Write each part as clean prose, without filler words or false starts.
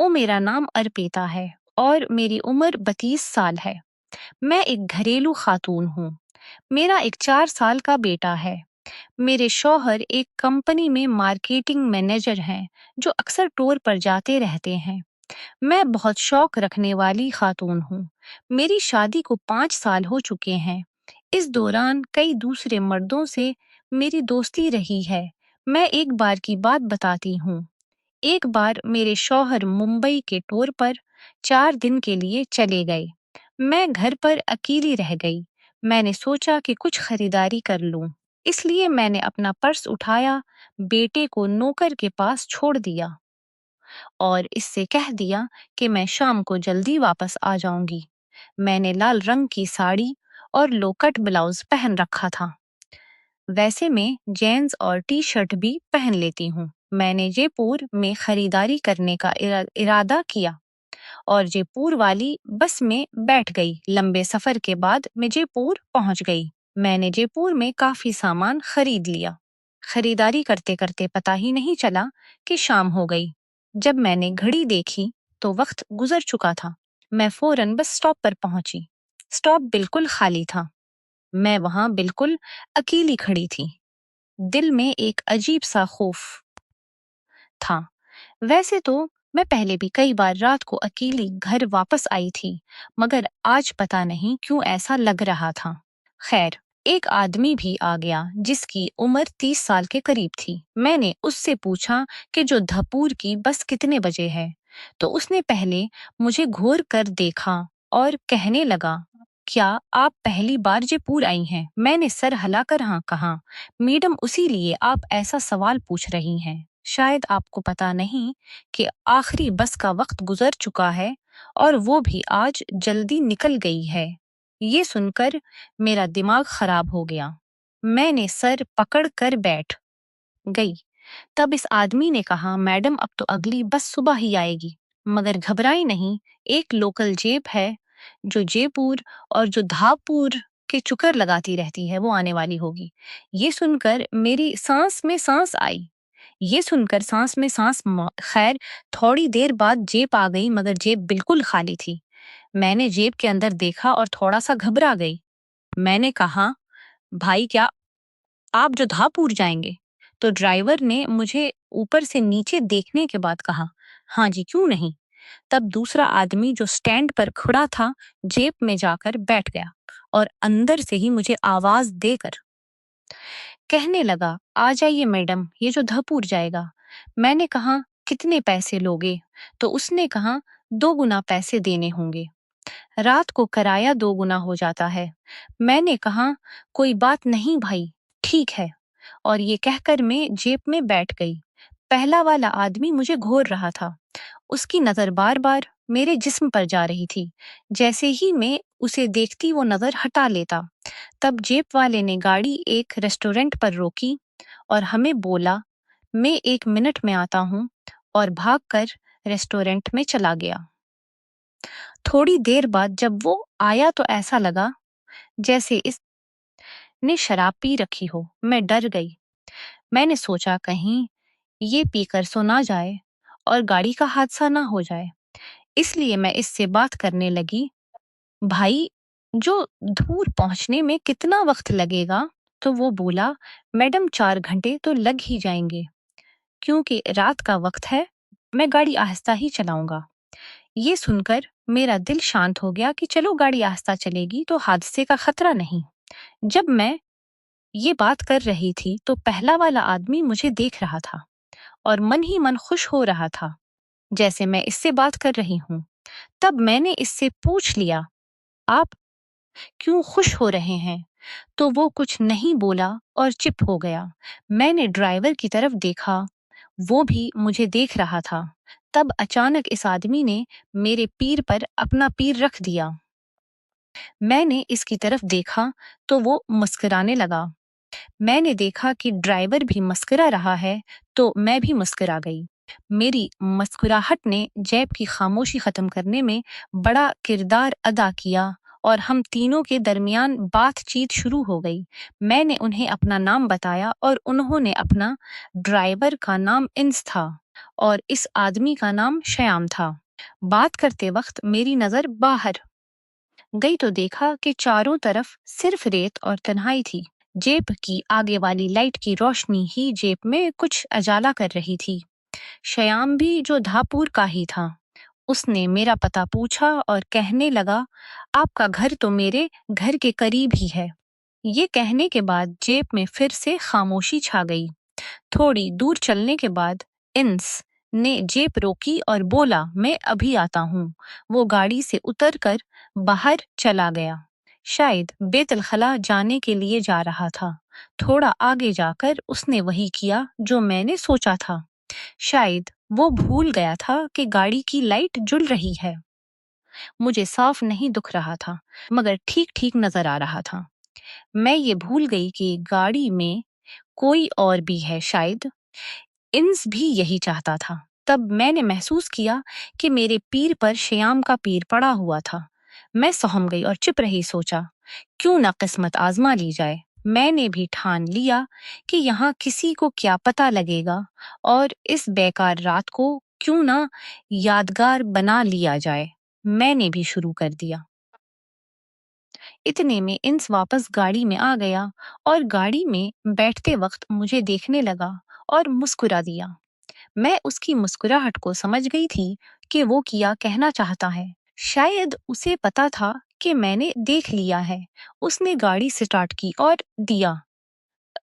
मेरा नाम अर्पिता है और मेरी उम्र 32 साल है। मैं एक घरेलू खातून हूँ। मेरा एक 4 साल का बेटा है। मेरे शौहर एक कंपनी में मार्केटिंग मैनेजर हैं जो अक्सर टूर पर जाते रहते हैं। मैं बहुत शौक रखने वाली खातून हूँ। मेरी शादी को 5 साल हो चुके हैं। इस दौरान कई दूसरे मर्दों से मेरी दोस्ती रही है। मैं एक बार की बात बताती हूँ। एक बार मेरे शौहर मुंबई के टूर पर 4 दिन के लिए चले गए। मैं घर पर अकेली रह गई। मैंने सोचा कि कुछ खरीदारी कर लूं। इसलिए मैंने अपना पर्स उठाया, बेटे को नौकर के पास छोड़ दिया और इससे कह दिया कि मैं शाम को जल्दी वापस आ जाऊंगी। मैंने लाल रंग की साड़ी और लोकट ब्लाउज पहन रखा था। वैसे मैं जीन्स और टी शर्ट भी पहन लेती हूँ। मैंने जयपुर में खरीदारी करने का इरादा किया और जयपुर वाली बस में बैठ गई। लंबे सफर के बाद मैं जयपुर पहुंच गई। मैंने जयपुर में काफी सामान खरीद लिया। खरीदारी करते करते पता ही नहीं चला कि शाम हो गई। जब मैंने घड़ी देखी तो वक्त गुजर चुका था। मैं फौरन बस स्टॉप पर पहुंची। स्टॉप बिल्कुल खाली था। मैं वहां बिल्कुल अकेली खड़ी थी। दिल में एक अजीब सा खौफ था। वैसे तो मैं पहले भी कई बार रात को अकेली घर वापस आई थी, मगर आज पता नहीं क्यों ऐसा लग रहा था। खैर, एक आदमी भी आ गया जिसकी उम्र 30 साल के करीब थी। मैंने उससे पूछा कि जो धपूर की बस कितने बजे है, तो उसने पहले मुझे घूर कर देखा और कहने लगा, क्या आप पहली बार जयपुर आई हैं? मैंने सर हिलाकर हाँ कहा। मैडम, उसी लिए आप ऐसा सवाल पूछ रही हैं। शायद आपको पता नहीं कि आखिरी बस का वक्त गुजर चुका है और वो भी आज जल्दी निकल गई है। ये सुनकर मेरा दिमाग खराब हो गया। मैंने सर पकड़ कर बैठ गई। तब इस आदमी ने कहा, मैडम अब तो अगली बस सुबह ही आएगी, मगर घबराई नहीं, एक लोकल जेब है जो जयपुर और जो धापुर के चक्कर लगाती रहती है, वो आने वाली होगी। ये सुनकर मेरी सांस में सांस आई। ये सुनकर सांस में सांस खैर, थोड़ी देर बाद जेब आ गई, मगर जेब बिल्कुल खाली थी। मैंने जेब के अंदर देखा और थोड़ा सा घबरा गई। मैंने कहा, भाई क्या आप जो धापुर जाएंगे? तो ड्राइवर ने मुझे ऊपर से नीचे देखने के बाद कहा, हाँ जी, क्यों नहीं। तब दूसरा आदमी जो स्टैंड पर खड़ा था जेब में जाकर बैठ गया और अंदर से ही मुझे आवाज देकर कहने लगा, आ जाइए मैडम, ये जो धपुर जाएगा। मैंने कहा, कितने पैसे लोगे? तो उसने कहा, 2 गुना पैसे देने होंगे। रात को किराया 2 गुना हो जाता है। मैंने कहा, कोई बात नहीं भाई, ठीक है। और ये कहकर मैं जेब में बैठ गई। पहला वाला आदमी मुझे घूर रहा था। उसकी नजर बार बार मेरे जिस्म पर जा रही थी। जैसे ही मैं उसे देखती वो नजर हटा लेता। तब जेब वाले ने गाड़ी एक रेस्टोरेंट पर रोकी और हमें बोला, मैं 1 मिनट में आता हूँ, और भागकर रेस्टोरेंट में चला गया। थोड़ी देर बाद जब वो आया तो ऐसा लगा जैसे इसने शराब पी रखी हो। मैं डर गई। मैंने सोचा कहीं ये पीकर सो ना जाए और गाड़ी का हादसा ना हो जाए। इसलिए मैं इससे बात करने लगी, भाई जो दूर पहुंचने में कितना वक्त लगेगा? तो वो बोला, मैडम 4 घंटे तो लग ही जाएंगे, क्योंकि रात का वक्त है, मैं गाड़ी आहिस्ता ही चलाऊंगा। ये सुनकर मेरा दिल शांत हो गया कि चलो गाड़ी आहिस्ता चलेगी तो हादसे का खतरा नहीं। जब मैं ये बात कर रही थी तो पहला वाला आदमी मुझे देख रहा था और मन ही मन खुश हो रहा था जैसे मैं इससे बात कर रही हूँ। तब मैंने इससे पूछ लिया, आप क्यों खुश हो रहे हैं? तो वो कुछ नहीं बोला और चुप हो गया। मैंने ड्राइवर की तरफ देखा, वो भी मुझे देख रहा था। तब अचानक इस आदमी ने मेरे पीर पर अपना पीर रख दिया। मैंने इसकी तरफ देखा तो वो मुस्कुराने लगा। मैंने देखा कि ड्राइवर भी मुस्कुरा रहा है, तो मैं भी मुस्कुरा गई। मेरी मुस्कुराहट ने जैब की खामोशी खत्म करने में बड़ा किरदार अदा किया और हम तीनों के दरमियान बातचीत शुरू हो गई। मैंने उन्हें अपना नाम बताया और उन्होंने अपना ड्राइवर का नाम इंस था और इस आदमी का नाम श्याम था। बात करते वक्त मेरी नजर बाहर गई तो देखा कि चारों तरफ सिर्फ रेत और तन्हाई थी। जेब की आगे वाली लाइट की रोशनी ही जेब में कुछ उजाला कर रही थी। श्याम भी जो धापुर का ही था। उसने मेरा पता पूछा और कहने लगा, आपका घर तो मेरे घर के करीब ही है। ये कहने के बाद जेब में फिर से खामोशी छा गई। थोड़ी दूर चलने के बाद इंस ने जेब रोकी और बोला, मैं अभी आता हूँ। वो गाड़ी से उतरकर बाहर चला गया। शायद बेतलखला जाने के लिए जा रहा था। थोड़ा आगे जाकर उसने वही किया जो मैंने सोचा था। शायद वो भूल गया था कि गाड़ी की लाइट जुल रही है। मुझे साफ नहीं दिख रहा था, मगर ठीक ठीक नजर आ रहा था। मैं ये भूल गई कि गाड़ी में कोई और भी है। शायद इंस भी यही चाहता था। तब मैंने महसूस किया कि मेरे पीर पर श्याम का पीर पड़ा हुआ था। मैं सहम गई और चुप रही। सोचा, क्यों ना किस्मत आजमा ली जाए। मैंने भी ठान लिया कि यहाँ किसी को क्या पता लगेगा और इस बेकार रात को क्यों ना यादगार बना लिया जाए। मैंने भी शुरू कर दिया। इतने में इंस वापस गाड़ी में आ गया और गाड़ी में बैठते वक्त मुझे देखने लगा और मुस्कुरा दिया। मैं उसकी मुस्कुराहट को समझ गई थी कि वो क्या कहना चाहता है। शायद उसे पता था कि मैंने देख लिया है। उसने गाड़ी स्टार्ट की और दिया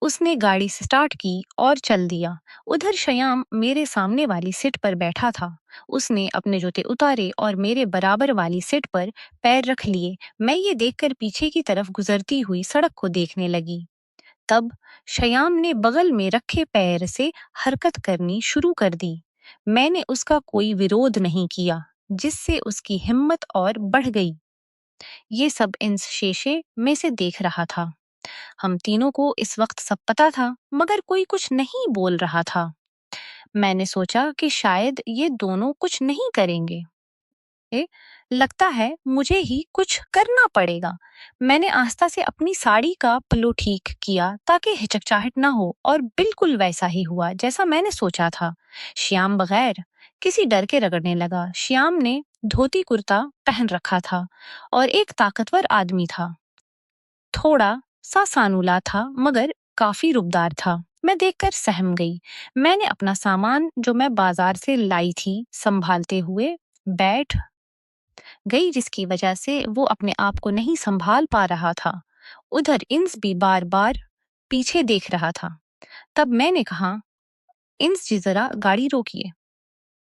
उसने गाड़ी स्टार्ट की और चल दिया। उधर श्याम मेरे सामने वाली सीट पर बैठा था। उसने अपने जूते उतारे और मेरे बराबर वाली सीट पर पैर रख लिए। मैं ये देखकर पीछे की तरफ गुजरती हुई सड़क को देखने लगी। तब श्याम ने बगल में रखे पैर से हरकत करनी शुरू कर दी। मैंने उसका कोई विरोध नहीं किया, जिससे उसकी हिम्मत और बढ़ गई। ये सब इन शीशे में से देख रहा था। हम तीनों को इस वक्त सब पता था, मगर कोई कुछ नहीं बोल रहा था। मैंने सोचा कि शायद ये दोनों कुछ नहीं करेंगे। ए, लगता है मुझे ही कुछ करना पड़ेगा। मैंने आस्था से अपनी साड़ी का पल्लू ठीक किया ताकि हिचकचाहट ना हो, और बिल्कुल वैसा ही हुआ जैसा मैंने सोचा था। श्याम बगैर किसी डर के रगड़ने लगा। श्याम ने धोती कुर्ता पहन रखा था और एक ताकतवर आदमी था। थोड़ा सा सानुला था, मगर काफी रुबदार था। मैं देखकर सहम गई। मैंने अपना सामान जो मैं बाजार से लाई थी संभालते हुए बैठ गई, जिसकी वजह से वो अपने आप को नहीं संभाल पा रहा था। उधर इंस भी बार बार पीछे देख रहा था। तब मैंने कहा, इंस जी जरा गाड़ी रोकिए।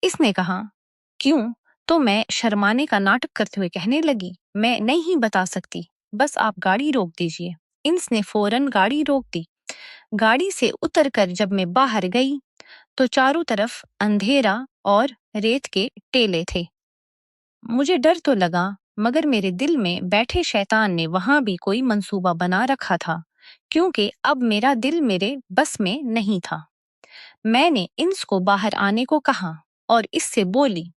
इसने कहा, क्यों? तो मैं शर्माने का नाटक करते हुए कहने लगी, मैं नहीं बता सकती, बस आप गाड़ी रोक दीजिए। इंस ने फौरन गाड़ी रोक दी। गाड़ी से उतरकर जब मैं बाहर गई तो चारों तरफ अंधेरा और रेत के टेले थे। मुझे डर तो लगा, मगर मेरे दिल में बैठे शैतान ने वहां भी कोई मंसूबा बना रखा था, क्योंकि अब मेरा दिल मेरे बस में नहीं था। मैंने इंस को बाहर आने को कहा और इससे बोली,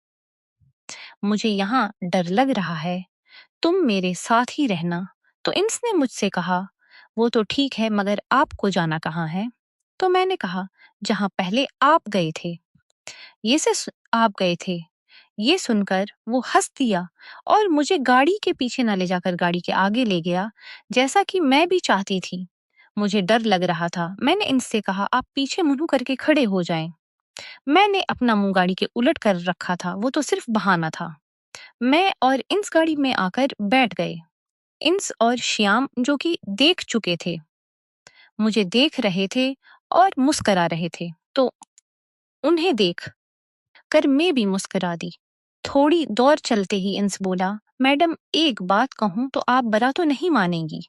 मुझे यहाँ डर लग रहा है, तुम मेरे साथ ही रहना। तो इंस ने मुझसे कहा, वो तो ठीक है, मगर आपको जाना कहाँ है? तो मैंने कहा, जहाँ पहले आप गए थे। आप गए थे। ये सुनकर वो हंस दिया और मुझे गाड़ी के पीछे न ले जाकर गाड़ी के आगे ले गया, जैसा कि मैं भी चाहती थी। मुझे डर लग रहा था। मैंने इनसे कहा, आप पीछे मुंह करके खड़े हो जाएं। मैंने अपना मुंह गाड़ी के उलट कर रखा था, वो तो सिर्फ बहाना था। मैं और इंस गाड़ी में आकर बैठ गए। इंस और श्याम, जो कि देख चुके थे, मुझे देख रहे थे और मुस्करा रहे थे, तो उन्हें देख कर मैं भी मुस्कुरा दी। थोड़ी दौर चलते ही इंस बोला, मैडम एक बात कहूं तो आप बुरा तो नहीं मानेंगी?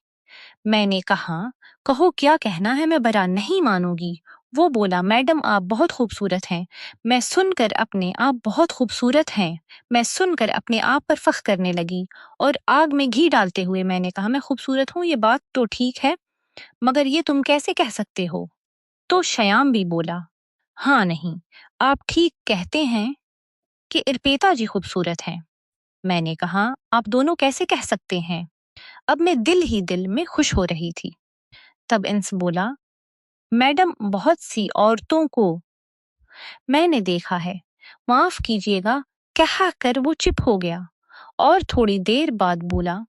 मैंने कहा, कहो क्या कहना है, मैं बुरा नहीं मानूंगी। वो बोला, मैडम आप बहुत खूबसूरत हैं। मैं सुनकर अपने आप बहुत खूबसूरत हैं। मैं सुनकर अपने आप पर फख्र करने लगी और आग में घी डालते हुए मैंने कहा, मैं खूबसूरत हूँ, ये बात तो ठीक है, मगर ये तुम कैसे कह सकते हो? तो श्याम भी बोला, हाँ नहीं, आप ठीक कहते हैं कि इरपेता जी खूबसूरत हैं। मैंने कहा, आप दोनों कैसे कह सकते हैं? अब मैं दिल ही दिल में खुश हो रही थी। तब इंस बोला, मैडम बहुत सी औरतों को मैंने देखा है। माफ कीजिएगा, कह कर वो चुप हो गया और थोड़ी देर बाद बोला,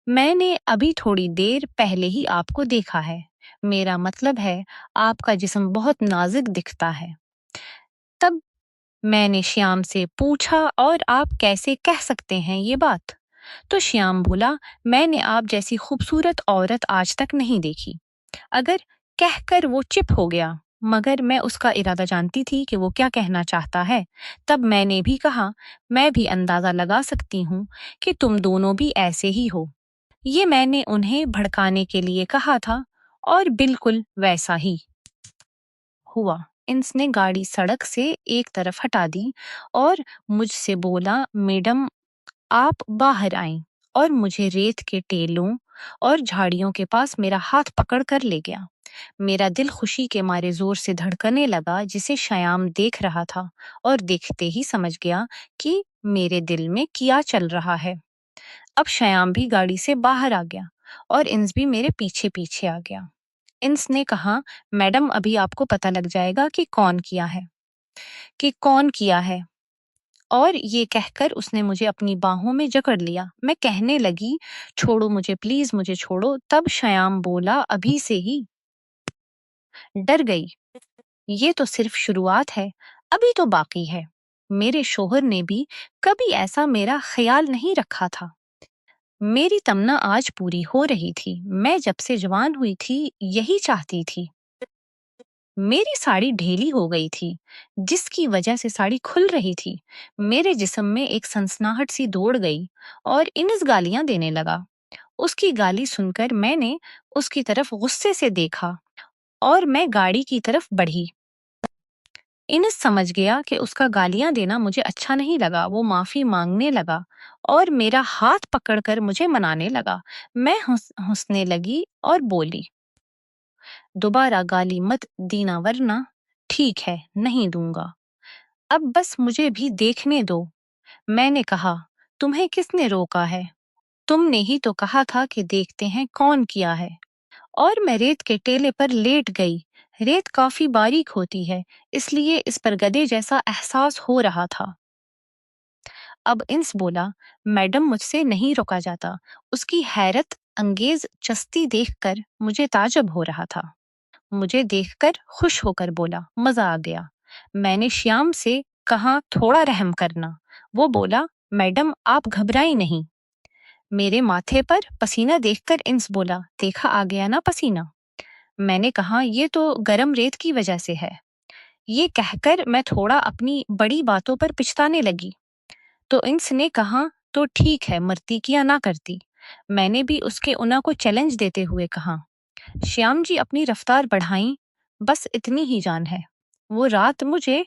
मैंने अभी थोड़ी देर पहले ही आपको देखा है। मेरा मतलब है, आपका जिस्म बहुत नाजुक दिखता है। तब मैंने श्याम से पूछा, और आप कैसे कह सकते हैं ये बात? तो श्याम बोला, मैंने आप जैसी खूबसूरत औरत आज तक नहीं देखी। अगर कहकर वो चुप हो गया, मगर मैं उसका इरादा जानती थी कि वो क्या कहना चाहता है। तब मैंने भी कहा, मैं भी अंदाजा लगा सकती हूँ कि तुम दोनों भी ऐसे ही हो। ये मैंने उन्हें भड़काने के लिए कहा था, और बिल्कुल वैसा ही हुआ। इंस ने गाड़ी सड़क से एक तरफ हटा दी और मुझसे बोला, मैडम आप बाहर आएं, और मुझे रेत के टेलों और झाड़ियों के पास मेरा हाथ पकड़ कर ले गया। मेरा दिल खुशी के मारे जोर से धड़कने लगा, जिसे श्याम देख रहा था और देखते ही समझ गया कि मेरे दिल में क्या चल रहा है। अब श्याम भी गाड़ी से बाहर आ गया और इंस भी मेरे पीछे पीछे आ गया। इंस ने कहा, मैडम अभी आपको पता लग जाएगा कि कौन किया है। और ये कहकर उसने मुझे अपनी बाहों में जकड़ लिया। मैं कहने लगी, छोड़ो मुझे प्लीज, मुझे छोड़ो। तब श्याम बोला, अभी से ही डर गई? ये तो सिर्फ शुरुआत है, अभी तो बाकी है। मेरे शोहर ने भी कभी ऐसा मेरा ख्याल नहीं रखा था। मेरी तमन्ना आज पूरी हो रही थी। मैं जब से जवान हुई थी यही चाहती थी। मेरी साड़ी ढीली हो गई थी, जिसकी वजह से साड़ी खुल रही थी। मेरे जिस्म में एक सनसनाहट सी दौड़ गई और इनिस गालियां देने लगा। उसकी गाली सुनकर मैंने उसकी तरफ गुस्से से देखा और मैं गाड़ी की तरफ बढ़ी। इनिस समझ गया कि उसका गालियां देना मुझे अच्छा नहीं लगा। वो माफी मांगने लगा और मेरा हाथ पकड़कर मुझे मनाने लगा। मैं हंसने लगी और बोली, दोबारा गाली मत दीना, वरना ठीक है, नहीं दूंगा। अब बस मुझे भी देखने दो। मैंने कहा, तुम्हें किसने रोका है? तुमने ही तो कहा था कि देखते हैं कौन किया है। और मैं रेत के टेले पर लेट गई। रेत काफी बारीक होती है, इसलिए इस पर गधे जैसा एहसास हो रहा था। अब इंस बोला, मैडम मुझसे नहीं रोका जाता। उसकी हैरत अंगेज चस्ती देखकर मुझे ताज्जुब हो रहा था। मुझे देखकर खुश होकर बोला, मजा आ गया। मैंने श्याम से कहा, थोड़ा रहम करना। वो बोला, मैडम आप घबराई नहीं। मेरे माथे पर पसीना देखकर इंस बोला, देखा आ गया ना पसीना। मैंने कहा, ये तो गरम रेत की वजह से है। ये कहकर मैं थोड़ा अपनी बड़ी बातों पर पिछताने लगी। तो इंस ने कहा, तो ठीक है, मरती किया ना करती। मैंने भी उसके उना को चैलेंज देते हुए कहा, श्याम जी अपनी रफ्तार बढ़ाई, बस इतनी ही जान है। वो रात मुझे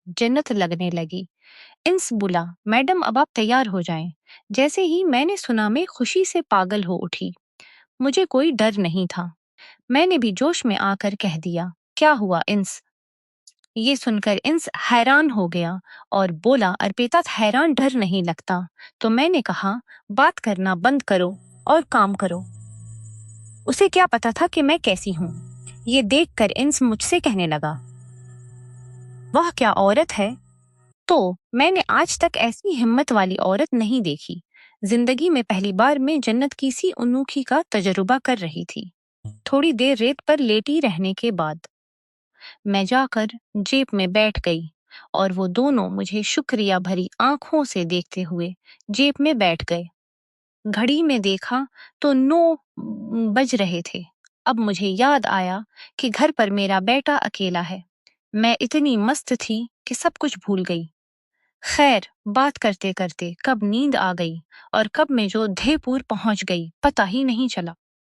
जन्नत लगने लगी। इंस बोला, मैडम अब आप तैयार हो जाएं। जैसे ही मैंने सुना, मैं खुशी से पागल हो उठी। मुझे कोई डर नहीं था। मैंने भी जोश में आकर कह दिया, क्या हुआ इंस? ये सुनकर इंस हैरान हो गया और बोला, अर्पिता हैरान डर नहीं लगता। तो मैंने कहा, बात करना बंद करो और काम करो। उसे क्या पता था कि मैं कैसी हूँ। ये देखकर इंस मुझसे कहने लगा, वह क्या औरत है। तो मैंने आज तक ऐसी हिम्मत वाली औरत नहीं देखी। जिंदगी में पहली बार मैं जन्नत की सी अनोखी का तजुर्बा कर रही थी। थोड़ी देर रेत पर लेटी रहने के बाद मैं जाकर जेब में बैठ गई और वो दोनों मुझे शुक्रिया भरी आंखों से देखते हुए जेब में बैठ गए। घड़ी में देखा तो 9 बज रहे थे। अब मुझे याद आया कि घर पर मेरा बेटा अकेला है। मैं इतनी मस्त थी कि सब कुछ भूल गई। खैर, बात करते करते कब नींद आ गई और कब मैं जो धेपुर पहुंच गई, पता ही नहीं चला।